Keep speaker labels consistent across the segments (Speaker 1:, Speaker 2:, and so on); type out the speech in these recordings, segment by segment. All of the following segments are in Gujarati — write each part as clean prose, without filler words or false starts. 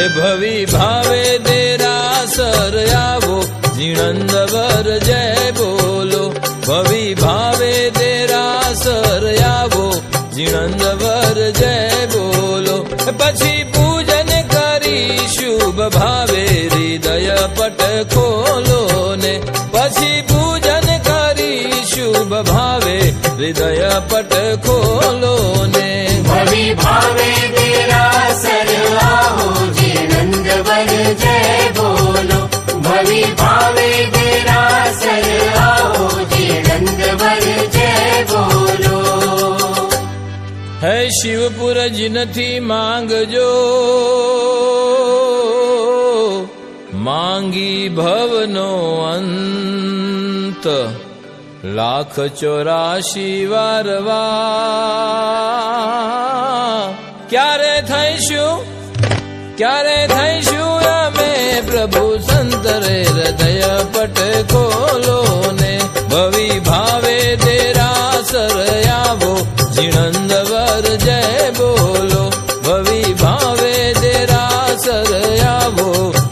Speaker 1: હે ભવી ભાવે દેરાસર આવો જીણંદવર જય બોલો. ભવી ભાવે દેરાસર આવો જીણંદવર જય બોલો. પછી પૂજન કરી શુભ ભાવે હૃદય પટ ખોલો ને. પછી પૂજન કરી શુભ ભાવે હૃદય પટ ખોલો ને.
Speaker 2: ભવી ભાવે દેરાસર આવો જીણંદવર જય બોલો. ભવી ભાવે દેરાસર આવો જીણંદવર જય બોલો.
Speaker 1: હે શિવપુર જીનથી માંગજો માંગી ભવનો અંત. 1,84 વારવા ક્યારે થઈશું અમે પ્રભુ સંતરે હૃદય પટ ખોલો ને. ભવી ભાવે દેરાસર આવો જીણંદવર જય બોલો. ભવી ભાવે દેરાસર આવો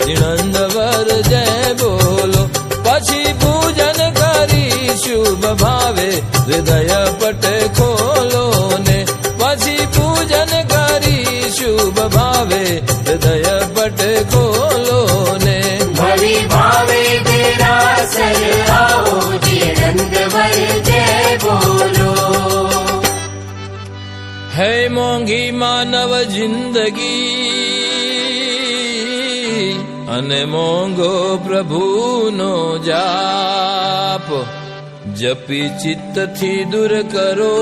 Speaker 1: જીણંદવર જય બોલો. પછી પૂજન કરી શુભ ભાવે હૃદય પટ ખોલો ને. પછી પૂજન કરી શુભ ભાવે હૃદય પટ ખોલો ને.
Speaker 2: ભવી ભાવે દેરાસર આવો જીણંદવર જય બોલો.
Speaker 1: હે મોંઘી માનવ જિંદગી અને મોંઘો પ્રભુનો જાપ. જપી ચિત્તથી દૂર કરો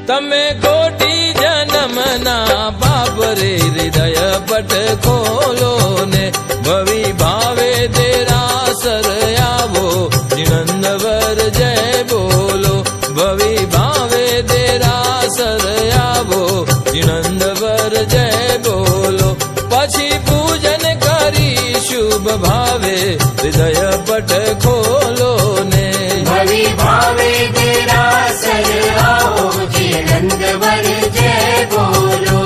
Speaker 1: તમે કોટી જન્મના પાપ રે. હૃદય પટ ખોલો ને. ભવી ભાવે દેરાસર આવો જીણંદવર જય બોલો. ભવી ભાવે દેરાસર આવો જીણંદવર જય બોલો. પછી પૂજન કરી શુભ ભાવે હૃદય પટ ખોલો ને.
Speaker 2: ભવી ભાવે દેરાસર આવો જીણંદવર જય બોલો.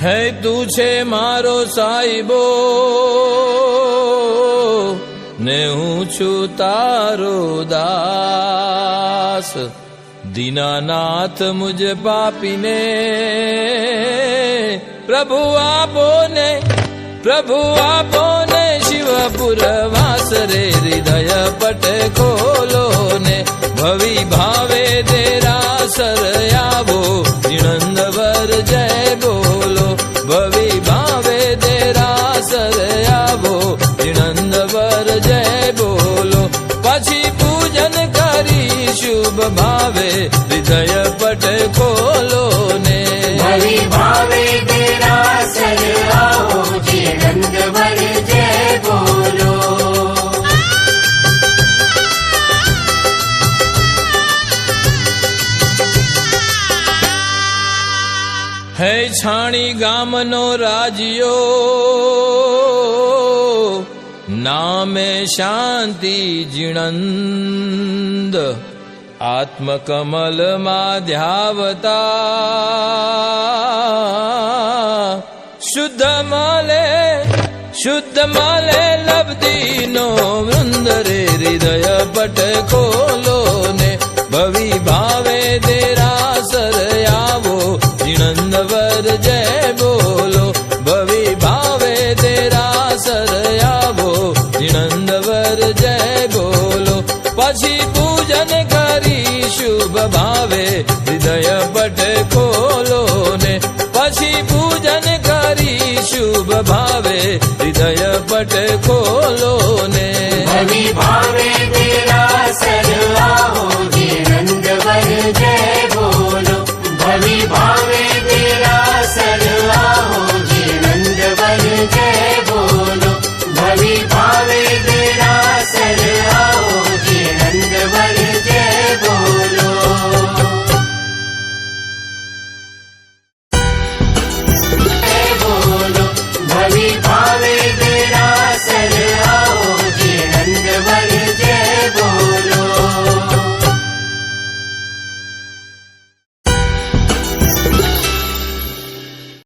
Speaker 1: હે તું છે મારો સાઈબો ને હું છું તારો દાસ. દીનાનાથ મુજ પાપીને પ્રભુ આપો ને શિવપુર વાસ રે. હૃદય પટ ખોલો ને. ભવી ભાવે દેરાસર આવો જીણંદવર જય બોલો. ભવી ભાવે દેરાસર આવો જીણંદવર જય બોલો. પછી પૂજન કરી શુભ ભાવે હૃદય પટ ખોલો ને.
Speaker 2: ભવી ભાવે દેરાસર આવો જીણંદવર જય બોલો.
Speaker 1: હે છાણી ગામનો રાજ્યો નામે શાંતિ જીણંદ. આત્મકમલમાં ધ્યાવતા શુદ્ધ મળે લબ્ધીનો વૃંદ રે. હૃદય પટ ખોલો ને. ભવી ભાવે દેરાસર આવો જીણંદવર જય બોલો. ભવી ભાવે દેરાસર આવો જીણંદવર જય બોલો. પછી પૂજન કરી શુભ ભાવે હૃદય પટ ખોલો ને. પછી પૂજન કરી શુભ ભાવે હૃદય પટ ખોલો ને.
Speaker 2: ભવી ભાવે